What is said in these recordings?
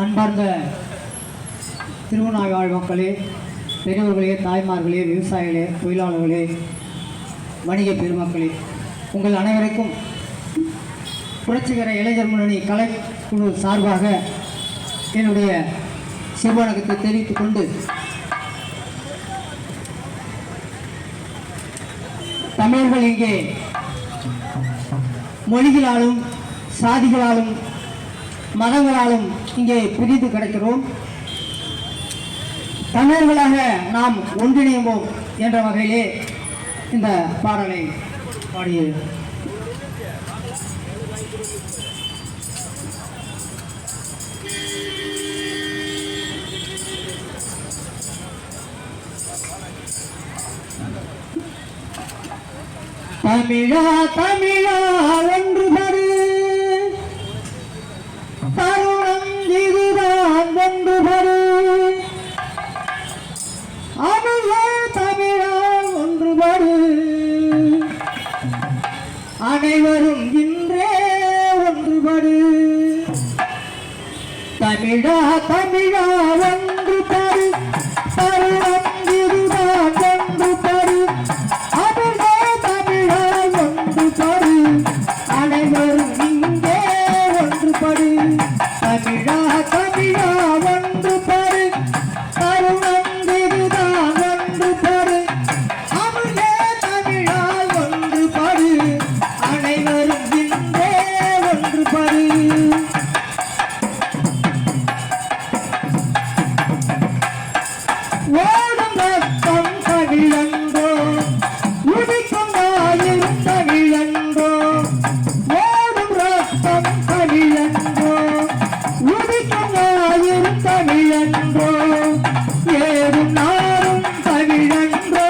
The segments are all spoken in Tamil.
அன்பார்ந்த திருவண்ணாமலை மக்களே, பெரியவர்களே, தாய்மார்களே, விவசாயிகளே, தொழிலாளர்களே, வணிக பெருமக்களே, உங்கள் அனைவருக்கும் புரட்சிகர இளைஞர் முன்னணி கலைக்குழு சார்பாக என்னுடைய சிவவணக்கத்தை தெரிவித்துக் கொண்டு, தமிழர்கள் இங்கே மொழிகளாலும் சாதிகளாலும் மதங்களாலும் இங்கே பிரிந்து கிடக்கிறோம். தமிழர்களாக நாம் ஒன்றிணைவோம் என்ற வகையிலே இந்த பாடலை பாடியது. தமிழா தமிழா ஒன்று தரு, தருணம் இதுதான் ஒன்று தரு. அணுகே தமிழா ஒன்று தரு, அனைவரும் இன்றே ஒன்று தரு. தமிழா தமிழா ஒன்று தரு, தருணம் இதுதான் ஒன்று தரு. அணுகே தமிழா ஒன்று தரு, அனைவரும் இங்கே ஒன்று படு. தமிழா தமிழா ஒன்று படு, தருணம் இதுதான் ஒன்று படு. அணுகே தமிழா ஒன்று படு, அனைவரும் இங்கே ஒன்று படு. ஓடும் ரத்தம் தமிழன்றோ, உதிக்கும் ஆயிரம் தமிழன்றோ. ஓடும் ரத்தம் தமிழன்றோ, உதிக்கும் ஆயிரம் தமிழன்றோ. ஏதும் நாடும் தமிழன்றோ,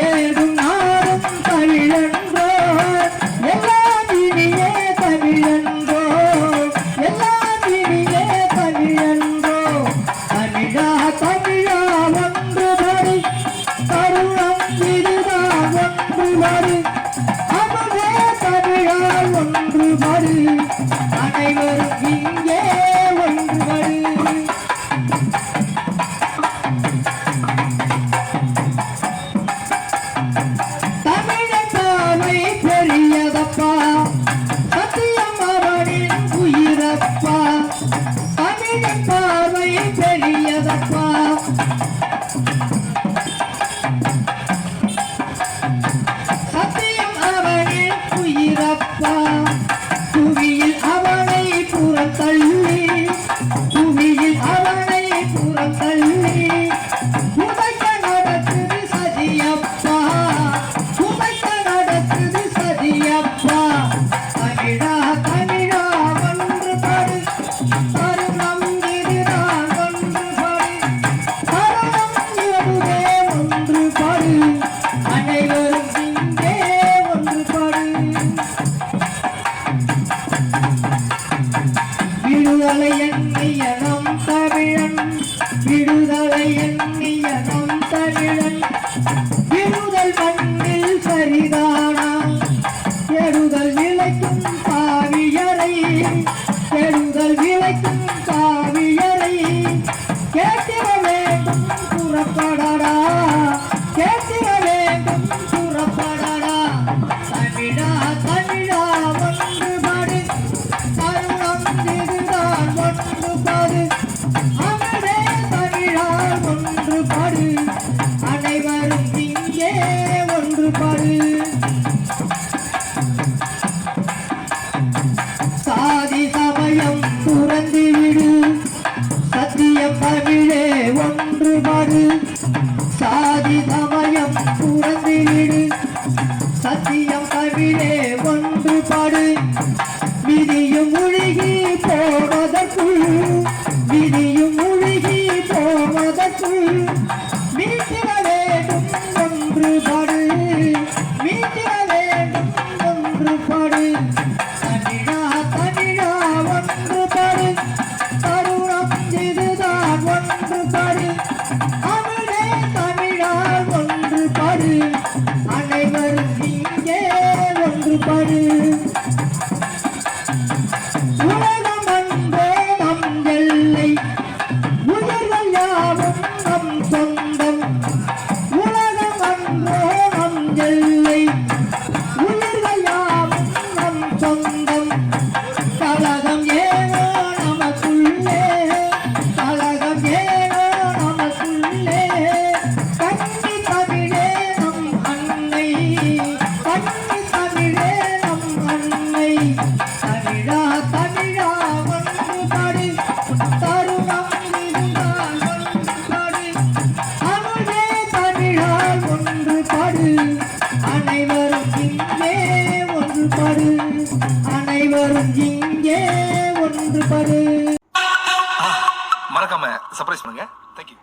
ஏதும் நாடும் தமிழன்றோ. எல்லாம் இனியே தமிழன்றோ, எல்லாம் இனியே தமிழன்றோ. தமிழா தமிழா ஒன்று படு, தருணம் இதுதான் ஒன்று படு. அமுதே தமிழா ஒன்று படு, அனைவரும் இங்கே ஒன்று படு. தமிழன் தாவை பெரியதப்பா, சத்தியம் அவனின் உயிரப்பா. தமிழன் பார்வை பெரியதப்பா, சத்தியம் அவனின் உயிரப்பா. புவியில் அவனை புறத்தள்ளி, புவியில் அவனை புறத்தள்ளி. உதைக்க நடக்குது சதியப்பா, உதைக்க நடக்குது சதியப்பா. தமிழா தமிழா ஒன்று படு, தருணம் இதுதான் ஒன்று படு. தருணம் இதுவே ஒன்று படு, அனைவரும் இங்கே ஒன்று படு. விடுதலை எண்ணிய நம் தமிழன், விடுதலை எண்ணிய நம் தமிழன். விடுதல் மண்ணில் சரிதானா, எடுதல் விளைக்கும் காவியரை, எடுதல் விளைக்கும் காவியரை. கேட்டிட வேண்டும் புறப்படடா, கேட்டிட வேண்டும் புறப்படடா. தமிழா தமிழா ஒன்று படு, தருணம் இதுதான் ஒன்று படு. அமுதே தமிழா ஒன்று படு, அனைவரும் இங்கே ஒன்று படு. சாதி சமயம் துறந்து விடு, சத்தியம் தமிழே ஒன்று படு. சாதி சமயம் துறந்து விடு, சத்தியம் தமிழே ஒன்று படு. விதியும் முழுகி போவதற்குள், விதியும் முழுகி போவதற்குள். மீட்டிட வேண்டும் ஒன்று படு, மீட்டிட வேண்டும் ஒன்று படு. தமிழா தமிழா ஒன்று படு, தருணம் இதுதான் ஒன்று படு. அமுதே தமிழா ஒன்று படு, அனைவரும் இங்கே ஒன்று படு. உலகம் அன்பே நம் எல்லாம். மறக்காம சர்ப்ரைஸ் பண்ணுங்க. தேங்க்யூ.